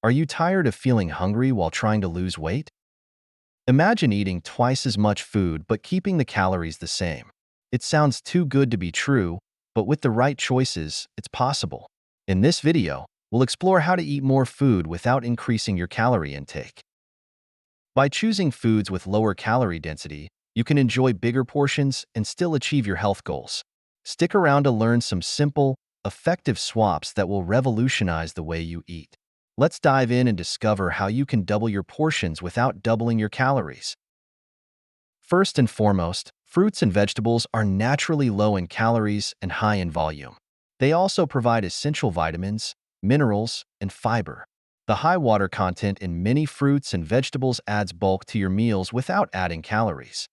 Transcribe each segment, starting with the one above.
Are you tired of feeling hungry while trying to lose weight? Imagine eating twice as much food but keeping the calories the same. It sounds too good to be true, but with the right choices, it's possible. In this video, we'll explore how to eat more food without increasing your calorie intake. By choosing foods with lower calorie density, you can enjoy bigger portions and still achieve your health goals. Stick around to learn some simple, effective swaps that will revolutionize the way you eat. Let's dive in and discover how you can double your portions without doubling your calories. First and foremost, fruits and vegetables are naturally low in calories and high in volume. They also provide essential vitamins, minerals, and fiber. The high water content in many fruits and vegetables adds bulk to your meals without adding calories.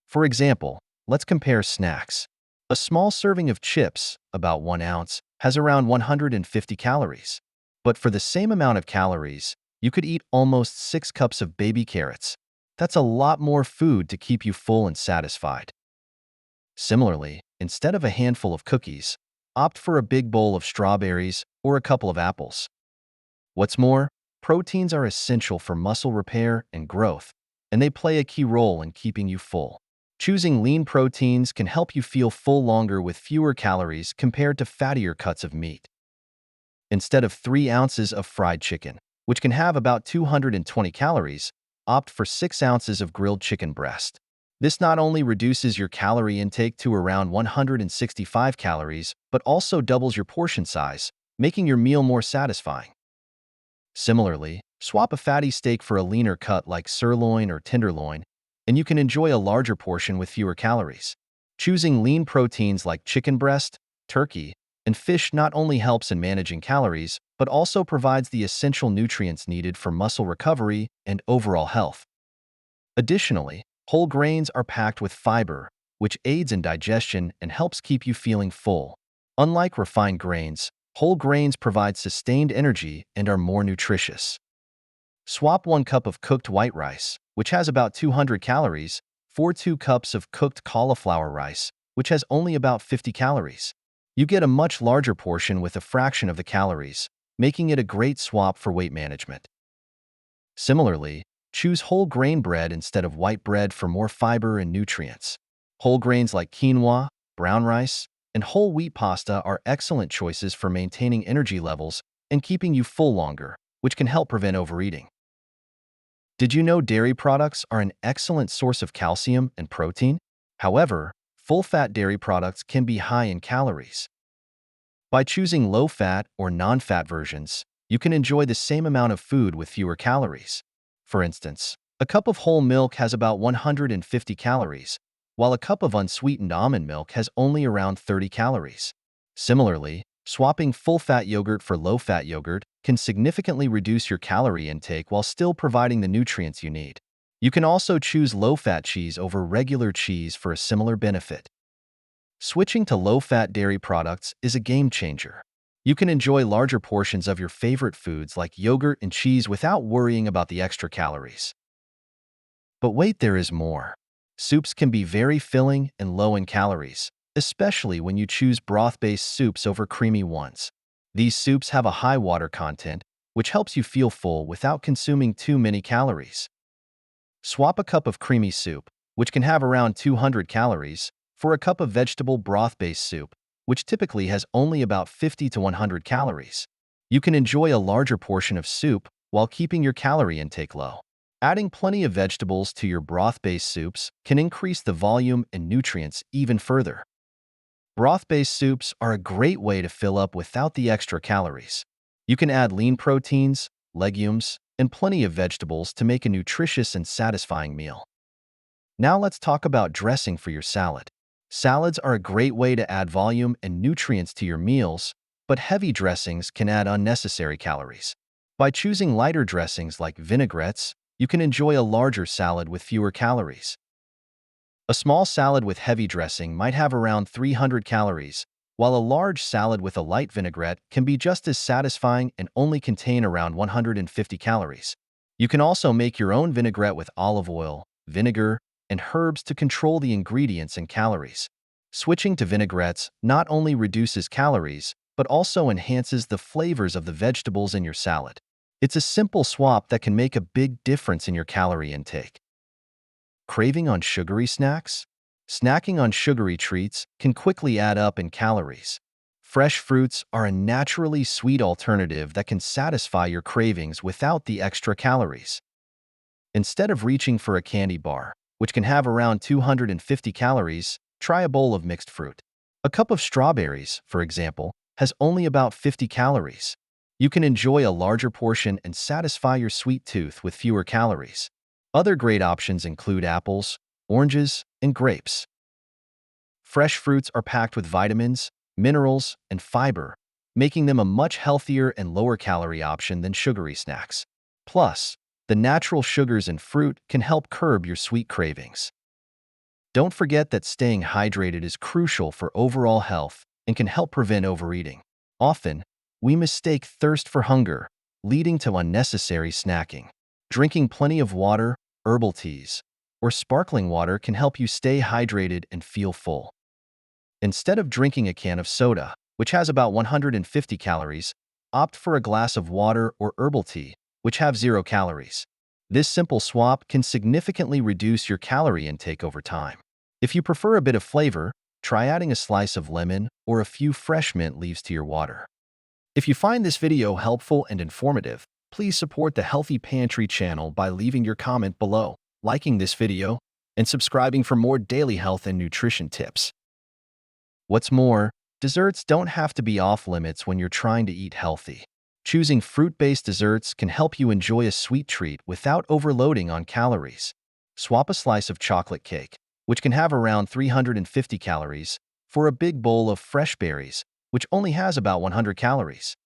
For example, let's compare snacks. A small serving of chips, about 1 ounce, has around 150 calories. But for the same amount of calories, you could eat almost 6 cups of baby carrots. That's a lot more food to keep you full and satisfied. Similarly, instead of a handful of cookies, opt for a big bowl of strawberries or a couple of apples. What's more, proteins are essential for muscle repair and growth, and they play a key role in keeping you full. Choosing lean proteins can help you feel full longer with fewer calories compared to fattier cuts of meat. Instead of 3 ounces of fried chicken, which can have about 220 calories, opt for 6 ounces of grilled chicken breast. This not only reduces your calorie intake to around 165 calories, but also doubles your portion size, making your meal more satisfying. Similarly, swap a fatty steak for a leaner cut like sirloin or tenderloin, and you can enjoy a larger portion with fewer calories. Choosing lean proteins like chicken breast, turkey, and fish not only helps in managing calories, but also provides the essential nutrients needed for muscle recovery and overall health. Additionally, whole grains are packed with fiber, which aids in digestion and helps keep you feeling full. Unlike refined grains, whole grains provide sustained energy and are more nutritious. Swap 1 cup of cooked white rice, which has about 200 calories, for 2 cups of cooked cauliflower rice, which has only about 50 calories. You get a much larger portion with a fraction of the calories, making it a great swap for weight management. Similarly, choose whole grain bread instead of white bread for more fiber and nutrients. Whole grains like quinoa, brown rice, and whole wheat pasta are excellent choices for maintaining energy levels and keeping you full longer, which can help prevent overeating. Did you know dairy products are an excellent source of calcium and protein? However, full-fat dairy products can be high in calories. By choosing low-fat or non-fat versions, you can enjoy the same amount of food with fewer calories. For instance, a cup of whole milk has about 150 calories, while a cup of unsweetened almond milk has only around 30 calories. Similarly, swapping full-fat yogurt for low-fat yogurt can significantly reduce your calorie intake while still providing the nutrients you need. You can also choose low-fat cheese over regular cheese for a similar benefit. Switching to low-fat dairy products is a game changer. You can enjoy larger portions of your favorite foods like yogurt and cheese without worrying about the extra calories. But wait, there is more. Soups can be very filling and low in calories, especially when you choose broth-based soups over creamy ones. These soups have a high water content, which helps you feel full without consuming too many calories. Swap a cup of creamy soup, which can have around 200 calories, for a cup of vegetable broth-based soup, which typically has only about 50 to 100 calories. You can enjoy a larger portion of soup while keeping your calorie intake low. Adding plenty of vegetables to your broth-based soups can increase the volume and nutrients even further. Broth-based soups are a great way to fill up without the extra calories. You can add lean proteins, legumes, and plenty of vegetables to make a nutritious and satisfying meal. Now let's talk about dressing for your salad. Salads are a great way to add volume and nutrients to your meals, but heavy dressings can add unnecessary calories. By choosing lighter dressings like vinaigrettes, you can enjoy a larger salad with fewer calories. A small salad with heavy dressing might have around 300 calories, while a large salad with a light vinaigrette can be just as satisfying and only contain around 150 calories. You can also make your own vinaigrette with olive oil, vinegar, and herbs to control the ingredients and calories. Switching to vinaigrettes not only reduces calories, but also enhances the flavors of the vegetables in your salad. It's a simple swap that can make a big difference in your calorie intake. Craving on sugary snacks? Snacking on sugary treats can quickly add up in calories. Fresh fruits are a naturally sweet alternative that can satisfy your cravings without the extra calories. Instead of reaching for a candy bar, which can have around 250 calories, try a bowl of mixed fruit. A cup of strawberries, for example, has only about 50 calories. You can enjoy a larger portion and satisfy your sweet tooth with fewer calories. Other great options include apples, oranges, and grapes. Fresh fruits are packed with vitamins, minerals, and fiber, making them a much healthier and lower-calorie option than sugary snacks. Plus, the natural sugars in fruit can help curb your sweet cravings. Don't forget that staying hydrated is crucial for overall health and can help prevent overeating. Often, we mistake thirst for hunger, leading to unnecessary snacking. Drinking plenty of water, herbal teas, or sparkling water can help you stay hydrated and feel full. Instead of drinking a can of soda, which has about 150 calories, opt for a glass of water or herbal tea, which have 0 calories. This simple swap can significantly reduce your calorie intake over time. If you prefer a bit of flavor, try adding a slice of lemon or a few fresh mint leaves to your water. If you find this video helpful and informative, please support the Healthy Pantry channel by leaving your comment below, liking this video, and subscribing for more daily health and nutrition tips. What's more, desserts don't have to be off-limits when you're trying to eat healthy. Choosing fruit-based desserts can help you enjoy a sweet treat without overloading on calories. Swap a slice of chocolate cake, which can have around 350 calories, for a big bowl of fresh berries, which only has about 100 calories.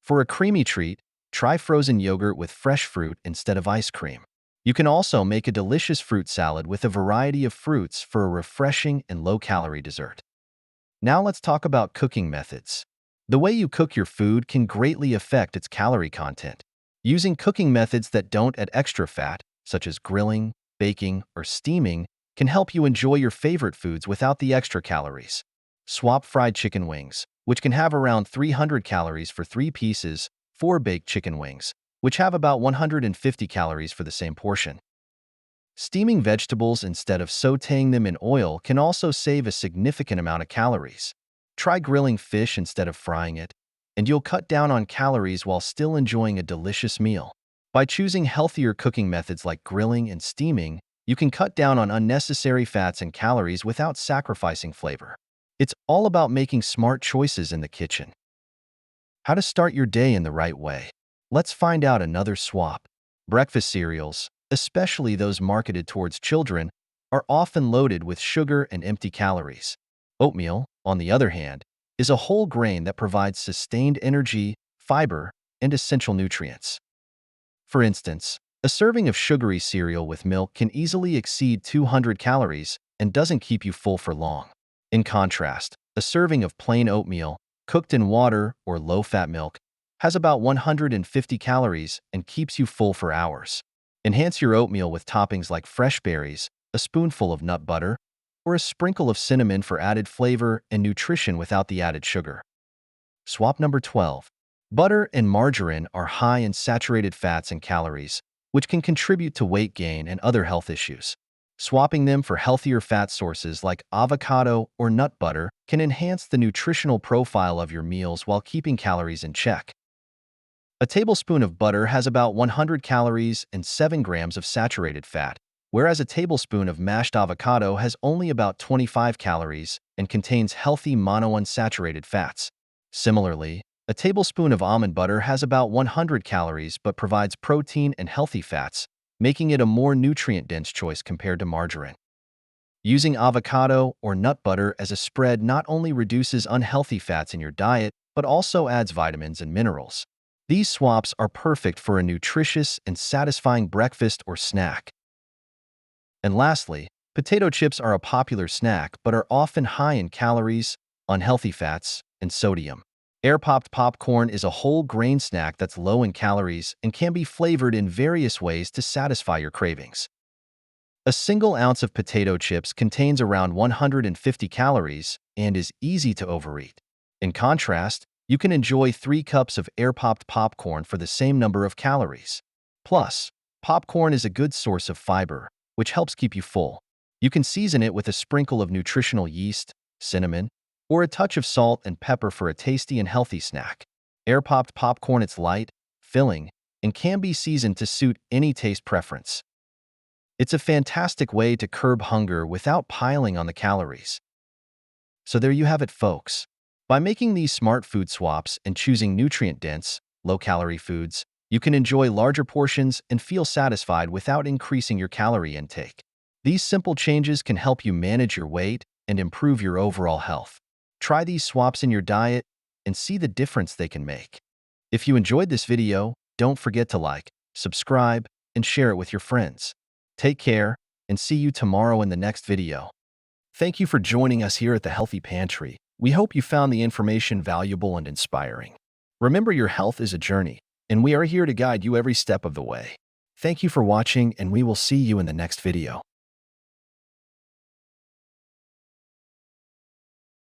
For a creamy treat, try frozen yogurt with fresh fruit instead of ice cream. You can also make a delicious fruit salad with a variety of fruits for a refreshing and low-calorie dessert. Now let's talk about cooking methods. The way you cook your food can greatly affect its calorie content. Using cooking methods that don't add extra fat, such as grilling, baking, or steaming, can help you enjoy your favorite foods without the extra calories. Swap fried chicken wings, which can have around 300 calories for 3 pieces, for baked chicken wings, which have about 150 calories for the same portion. Steaming vegetables instead of sautéing them in oil can also save a significant amount of calories. Try grilling fish instead of frying it, and you'll cut down on calories while still enjoying a delicious meal. By choosing healthier cooking methods like grilling and steaming, you can cut down on unnecessary fats and calories without sacrificing flavor. It's all about making smart choices in the kitchen. How to start your day in the right way. Let's find out another swap. Breakfast cereals, especially those marketed towards children, are often loaded with sugar and empty calories. Oatmeal, on the other hand, is a whole grain that provides sustained energy, fiber, and essential nutrients. For instance, a serving of sugary cereal with milk can easily exceed 200 calories and doesn't keep you full for long. In contrast, a serving of plain oatmeal, cooked in water or low-fat milk, has about 150 calories and keeps you full for hours. Enhance your oatmeal with toppings like fresh berries, a spoonful of nut butter, or a sprinkle of cinnamon for added flavor and nutrition without the added sugar. Swap number 12. Butter and margarine are high in saturated fats and calories, which can contribute to weight gain and other health issues. Swapping them for healthier fat sources like avocado or nut butter can enhance the nutritional profile of your meals while keeping calories in check. A tablespoon of butter has about 100 calories and 7 grams of saturated fat, whereas a tablespoon of mashed avocado has only about 25 calories and contains healthy monounsaturated fats. Similarly, a tablespoon of almond butter has about 100 calories but provides protein and healthy fats, making it a more nutrient-dense choice compared to margarine. Using avocado or nut butter as a spread not only reduces unhealthy fats in your diet, but also adds vitamins and minerals. These swaps are perfect for a nutritious and satisfying breakfast or snack. And lastly, potato chips are a popular snack but are often high in calories, unhealthy fats, and sodium. Air-popped popcorn is a whole grain snack that's low in calories and can be flavored in various ways to satisfy your cravings. A single ounce of potato chips contains around 150 calories and is easy to overeat. In contrast, You can enjoy 3 cups of air-popped popcorn for the same number of calories. Plus, popcorn is a good source of fiber, which helps keep you full. You can season it with a sprinkle of nutritional yeast, cinnamon, or a touch of salt and pepper for a tasty and healthy snack. Air-popped popcorn is light, filling, and can be seasoned to suit any taste preference. It's a fantastic way to curb hunger without piling on the calories. So there you have it, folks. By making these smart food swaps and choosing nutrient-dense, low-calorie foods, you can enjoy larger portions and feel satisfied without increasing your calorie intake. These simple changes can help you manage your weight and improve your overall health. Try these swaps in your diet and see the difference they can make. If you enjoyed this video, don't forget to like, subscribe, and share it with your friends. Take care, and see you tomorrow in the next video. Thank you for joining us here at the Healthy Pantry. We hope you found the information valuable and inspiring. Remember, your health is a journey, and we are here to guide you every step of the way. Thank you for watching, and we will see you in the next video.